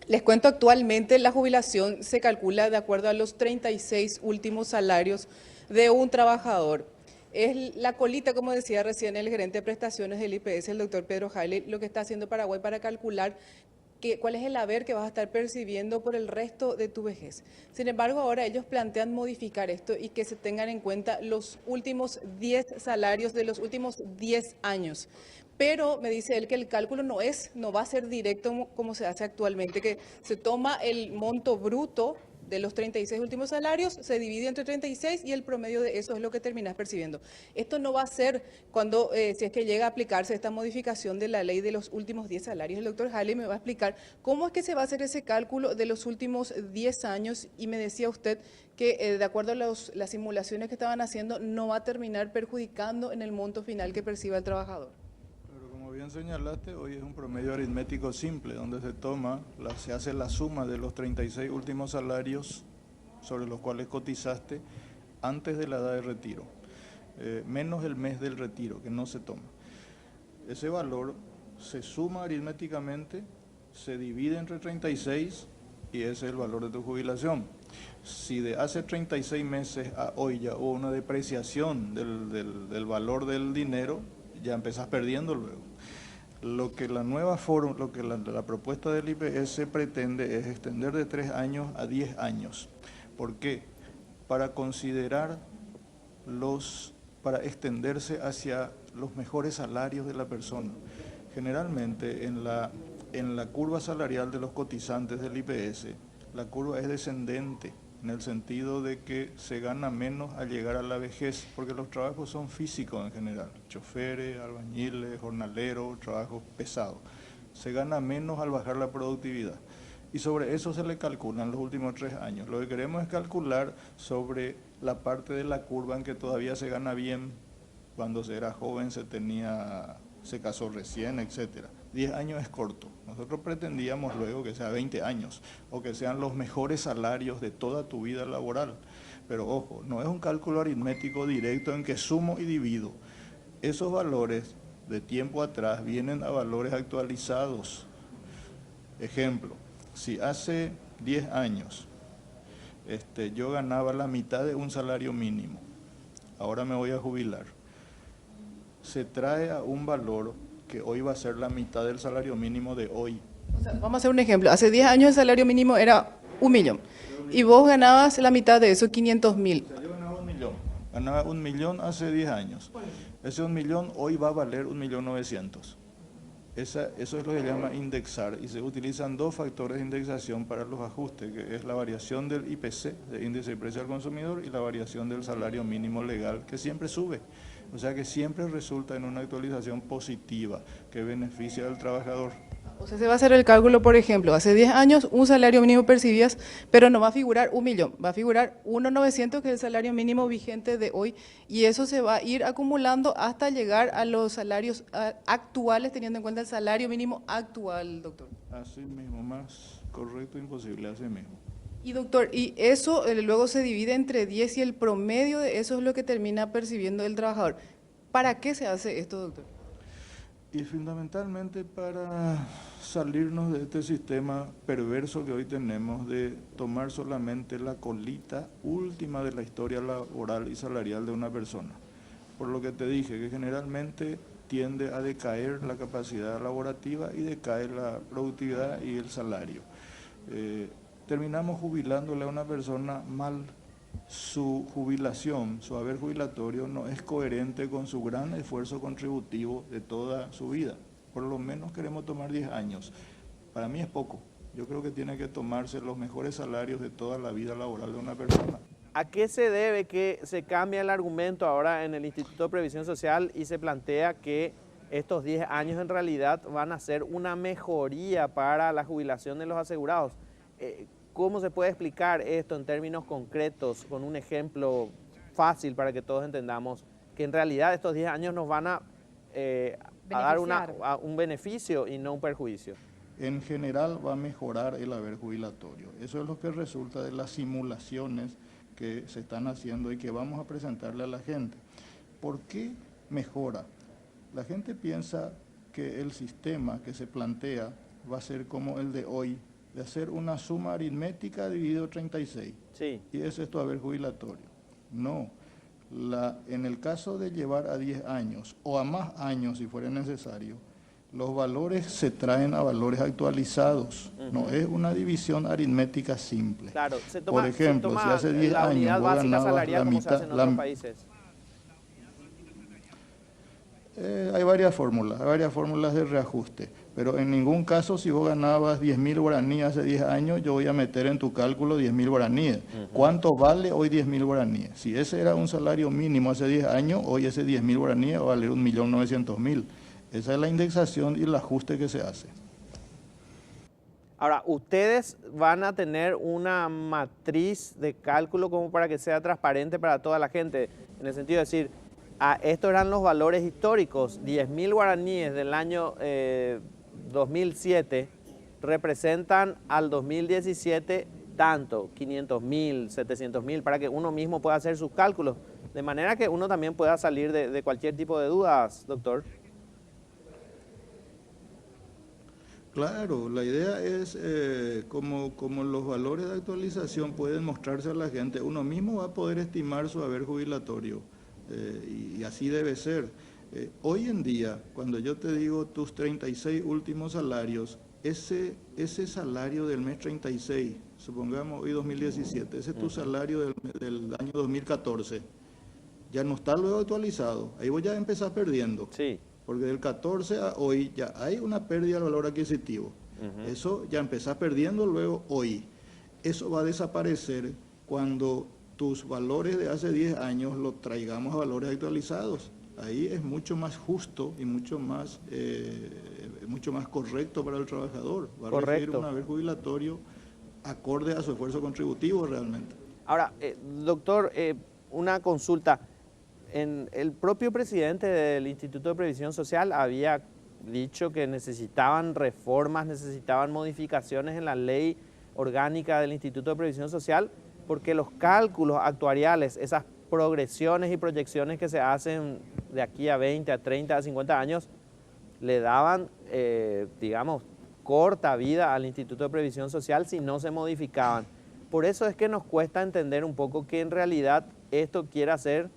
Les cuento, actualmente la jubilación se calcula de acuerdo a los 36 últimos salarios de un trabajador. Es la colita, como decía recién el gerente de prestaciones del IPS, el doctor Pedro Jaile, lo que está haciendo Paraguay para calcular cuál es el haber que vas a estar percibiendo por el resto de tu vejez. Sin embargo, ahora ellos plantean modificar esto y que se tengan en cuenta los últimos 10 salarios de los últimos 10 años. Pero me dice él que el cálculo no va a ser directo como se hace actualmente, que se toma el monto bruto de los 36 últimos salarios, se divide entre 36 y el promedio de eso es lo que terminas percibiendo. Esto no va a ser cuando, si es que llega a aplicarse esta modificación de la ley de los últimos 10 salarios. El doctor Halley me va a explicar cómo es que se va a hacer ese cálculo de los últimos 10 años y me decía usted que de acuerdo a las simulaciones que estaban haciendo no va a terminar perjudicando en el monto final que perciba el trabajador. Pero como bien señalaste, hoy es un promedio aritmético simple, donde se hace la suma de los 36 últimos salarios sobre los cuales cotizaste antes de la edad de retiro, menos el mes del retiro, que no se toma. Ese valor se suma aritméticamente, se divide entre 36 y ese es el valor de tu jubilación. Si de hace 36 meses a hoy ya hubo una depreciación del valor del dinero, ya empezás perdiendo luego. Lo que la propuesta del IPS pretende es extender de 3 años a 10 años. ¿Por qué? Para para extenderse hacia los mejores salarios de la persona. Generalmente en la curva salarial de los cotizantes del IPS, la curva es descendente, en el sentido de que se gana menos al llegar a la vejez, porque los trabajos son físicos en general, choferes, albañiles, jornaleros, trabajos pesados. Se gana menos al bajar la productividad. Y sobre eso se le calculan los últimos 3 años. Lo que queremos es calcular sobre la parte de la curva en que todavía se gana bien, cuando se era joven, se casó recién, etcétera. 10 años es corto. Nosotros pretendíamos luego que sea 20 años o que sean los mejores salarios de toda tu vida laboral. Pero ojo, no es un cálculo aritmético directo en que sumo y divido. Esos valores de tiempo atrás vienen a valores actualizados. Ejemplo, si hace 10 años yo ganaba la mitad de un salario mínimo, ahora me voy a jubilar, se trae a un valor que hoy va a ser la mitad del salario mínimo de hoy. O sea, vamos a hacer un ejemplo. Hace 10 años el salario mínimo era 1.000.000 y vos ganabas la mitad de eso, 500.000. O sea, yo ganaba 1.000.000 hace 10 años. Ese 1.000.000 hoy va a valer 1.900.000. Eso es lo que se llama indexar y se utilizan 2 factores de indexación para los ajustes, que es la variación del IPC, de índice de precio al consumidor, y la variación del salario mínimo legal, que siempre sube. O sea que siempre resulta en una actualización positiva que beneficia al trabajador. O sea, se va a hacer el cálculo, por ejemplo, hace 10 años un salario mínimo percibías, pero no va a figurar 1.000.000, va a figurar 1.900.000, que es el salario mínimo vigente de hoy, y eso se va a ir acumulando hasta llegar a los salarios actuales, teniendo en cuenta el salario mínimo actual, doctor. Así mismo, más correcto imposible, así mismo. Y doctor, y eso luego se divide entre 10 y el promedio de eso es lo que termina percibiendo el trabajador. ¿Para qué se hace esto, doctor? Y fundamentalmente para salirnos de este sistema perverso que hoy tenemos de tomar solamente la colita última de la historia laboral y salarial de una persona. Por lo que te dije, que generalmente tiende a decaer la capacidad laborativa y decae la productividad y el salario. Terminamos jubilándole a una persona mal. Su jubilación, su haber jubilatorio no es coherente con su gran esfuerzo contributivo de toda su vida. Por lo menos queremos tomar 10 años. Para mí es poco. Yo creo que tiene que tomarse los mejores salarios de toda la vida laboral de una persona. ¿A qué se debe que se cambie el argumento ahora en el Instituto de Previsión Social y se plantea que estos 10 años en realidad van a ser una mejoría para la jubilación de los asegurados? ¿Cómo se puede explicar esto en términos concretos, con un ejemplo fácil para que todos entendamos que en realidad estos 10 años nos van a dar un beneficio y no un perjuicio? En general va a mejorar el haber jubilatorio. Eso es lo que resulta de las simulaciones que se están haciendo y que vamos a presentarle a la gente. ¿Por qué mejora? La gente piensa que el sistema que se plantea va a ser como el de hoy, de hacer una suma aritmética dividido 36. Sí. Y ese es tu haber jubilatorio. No. En el caso de llevar a 10 años o a más años si fuera necesario, los valores se traen a valores actualizados. No es una división aritmética simple. Claro, se toma, por ejemplo, si hace 10 la unidad años vos básica ganabas salarial la como se hace en mitad, otros países. Hay varias fórmulas de reajuste, pero en ningún caso si vos ganabas 10.000 guaraníes hace 10 años, yo voy a meter en tu cálculo 10.000 guaraníes. ¿Cuánto vale hoy 10.000 guaraníes? Si ese era un salario mínimo hace 10 años, hoy ese 10.000 guaraníes va a valer 1.900.000. Esa es la indexación y el ajuste que se hace. Ahora, ustedes van a tener una matriz de cálculo como para que sea transparente para toda la gente, en el sentido de decir, estos eran los valores históricos, 10.000 guaraníes del año 2007 representan al 2017 tanto, 500.000, 700.000, para que uno mismo pueda hacer sus cálculos, de manera que uno también pueda salir de cualquier tipo de dudas, doctor. Claro, la idea es, como los valores de actualización pueden mostrarse a la gente, uno mismo va a poder estimar su haber jubilatorio, y así debe ser. Hoy en día, cuando yo te digo tus 36 últimos salarios, ese salario del mes 36, supongamos hoy 2017, ese es tu salario del año 2014, ya no está luego actualizado, ahí vos ya empezás perdiendo. Sí. Porque del 14 a hoy ya hay una pérdida del valor adquisitivo. Eso ya empezás perdiendo luego hoy. Eso va a desaparecer cuando tus valores de hace 10 años los traigamos a valores actualizados. Ahí es mucho más justo y mucho más correcto para el trabajador. Va a recibir un haber jubilatorio acorde a su esfuerzo contributivo realmente. Ahora, doctor, una consulta. El propio presidente del Instituto de Previsión Social había dicho que necesitaban reformas, necesitaban modificaciones en la ley orgánica del Instituto de Previsión Social, porque los cálculos actuariales, esas progresiones y proyecciones que se hacen de aquí a 20, a 30, a 50 años, le daban, digamos, corta vida al Instituto de Previsión Social si no se modificaban. Por eso es que nos cuesta entender un poco que en realidad esto quiere hacer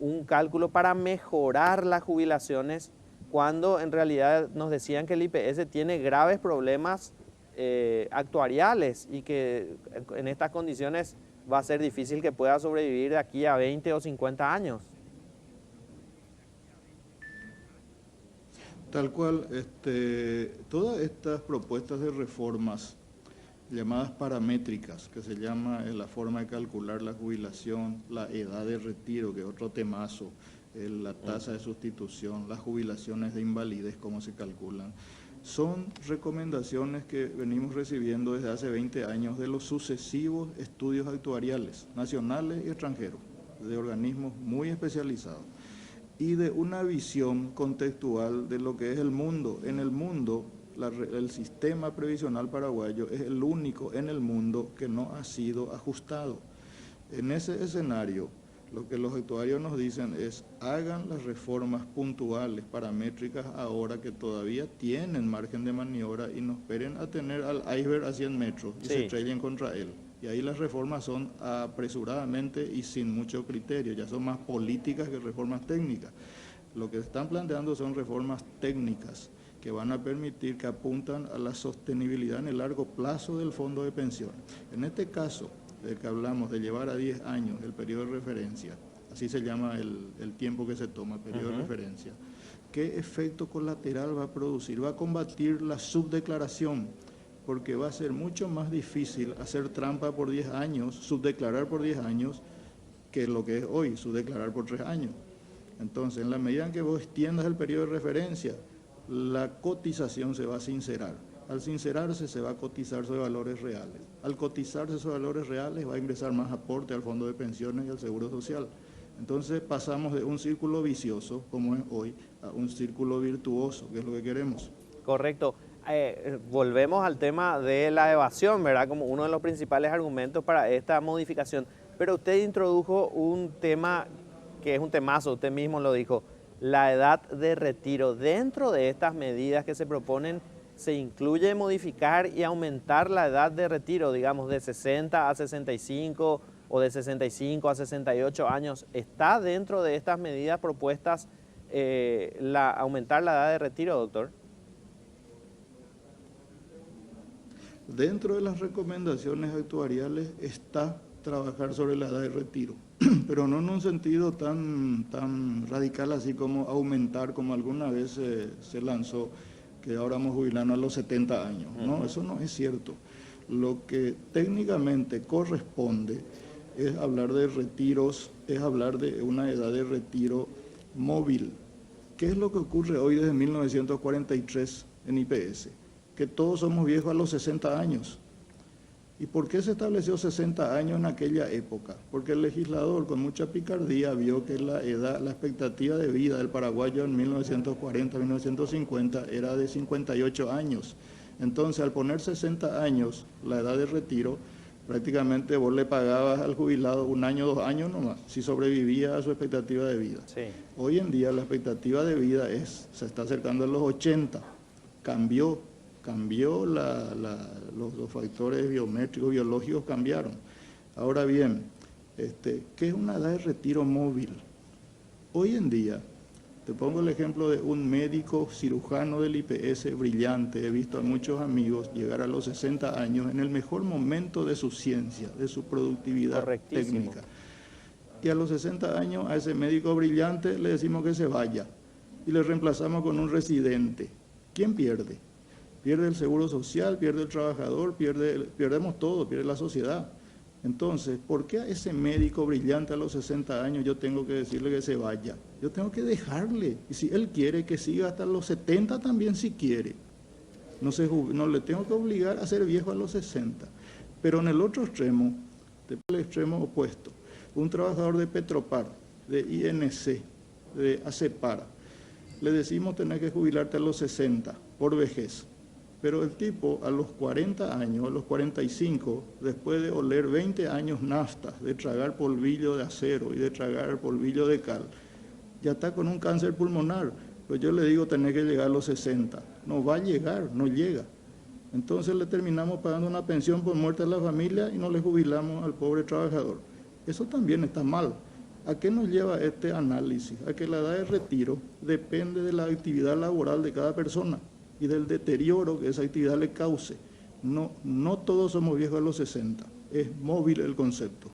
un cálculo para mejorar las jubilaciones, cuando en realidad nos decían que el IPS tiene graves problemas actuariales y que en estas condiciones va a ser difícil que pueda sobrevivir de aquí a 20 o 50 años. Tal cual, todas estas propuestas de reformas llamadas paramétricas, que se llama la forma de calcular la jubilación, la edad de retiro, que es otro temazo, la tasa de sustitución, las jubilaciones de invalidez, cómo se calculan, son recomendaciones que venimos recibiendo desde hace 20 años de los sucesivos estudios actuariales, nacionales y extranjeros, de organismos muy especializados, y de una visión contextual de lo que es el mundo. En el mundo, el sistema previsional paraguayo es el único en el mundo que no ha sido ajustado. En ese escenario, lo que los actuarios nos dicen es: hagan las reformas puntuales, paramétricas, ahora que todavía tienen margen de maniobra, y no esperen a tener al iceberg a 100 metros y se estrellen contra él. Y ahí las reformas son apresuradamente y sin mucho criterio, ya son más políticas que reformas técnicas. Lo que están planteando son reformas técnicas que van a permitir, que apuntan a la sostenibilidad en el largo plazo del fondo de pensiones. En este caso, del que hablamos, de llevar a 10 años el periodo de referencia, así se llama el tiempo que se toma, periodo de referencia, ¿qué efecto colateral va a producir? Va a combatir la subdeclaración, porque va a ser mucho más difícil hacer trampa por 10 años, subdeclarar por 10 años, que lo que es hoy, subdeclarar por 3 años. Entonces, en la medida en que vos extiendas el periodo de referencia, la cotización se va a sincerar. Al sincerarse se va a cotizar sobre valores reales. Al cotizarse sobre valores reales va a ingresar más aporte al fondo de pensiones y al seguro social. Entonces pasamos de un círculo vicioso, como es hoy, a un círculo virtuoso, que es lo que queremos. Correcto. Volvemos al tema de la evasión, ¿verdad? Como uno de los principales argumentos para esta modificación. Pero usted introdujo un tema que es un temazo, usted mismo lo dijo, la edad de retiro. Dentro de estas medidas que se proponen, se incluye modificar y aumentar la edad de retiro, digamos, de 60 a 65 o de 65 a 68 años. ¿Está dentro de estas medidas propuestas aumentar la edad de retiro, doctor? Dentro de las recomendaciones actuariales está trabajar sobre la edad de retiro, pero no en un sentido tan radical así como aumentar, como alguna vez se lanzó, que ahora vamos jubilando a los 70 años. No, eso no es cierto. Lo que técnicamente corresponde es hablar de retiros, es hablar de una edad de retiro móvil. ¿Qué es lo que ocurre hoy desde 1943 en IPS? Que todos somos viejos a los 60 años. ¿Y por qué se estableció 60 años en aquella época? Porque el legislador con mucha picardía vio que la expectativa de vida del paraguayo en 1940-1950 era de 58 años. Entonces, al poner 60 años la edad de retiro, prácticamente vos le pagabas al jubilado 1 año, 2 años nomás, si sobrevivía a su expectativa de vida. Sí. Hoy en día la expectativa de vida se está acercando a los 80, cambió los factores biométricos, biológicos cambiaron. Ahora bien, ¿qué es una edad de retiro móvil? Hoy en día, te pongo el ejemplo de un médico cirujano del IPS brillante, he visto a muchos amigos llegar a los 60 años en el mejor momento de su ciencia, de su productividad técnica. Y a los 60 años a ese médico brillante le decimos que se vaya y le reemplazamos con un residente. ¿Quién pierde? Pierde el seguro social, pierde el trabajador, perdemos todo, pierde la sociedad. Entonces, ¿por qué a ese médico brillante a los 60 años yo tengo que decirle que se vaya? Yo tengo que dejarle. Y si él quiere que siga hasta los 70 también si quiere. No le tengo que obligar a ser viejo a los 60. Pero en el otro extremo, el extremo opuesto, un trabajador de Petropar, de INC, de ACEPARA, le decimos tener que jubilarte a los 60 por vejez. Pero el tipo a los 40 años, a los 45, después de oler 20 años naftas, de tragar polvillo de acero y de tragar polvillo de cal, ya está con un cáncer pulmonar. Pues yo le digo tener que llegar a los 60. No va a llegar, no llega. Entonces le terminamos pagando una pensión por muerte de la familia y no le jubilamos al pobre trabajador. Eso también está mal. ¿A qué nos lleva este análisis? A que la edad de retiro depende de la actividad laboral de cada persona y del deterioro que esa actividad le cause. No todos somos viejos a los 60, es móvil el concepto.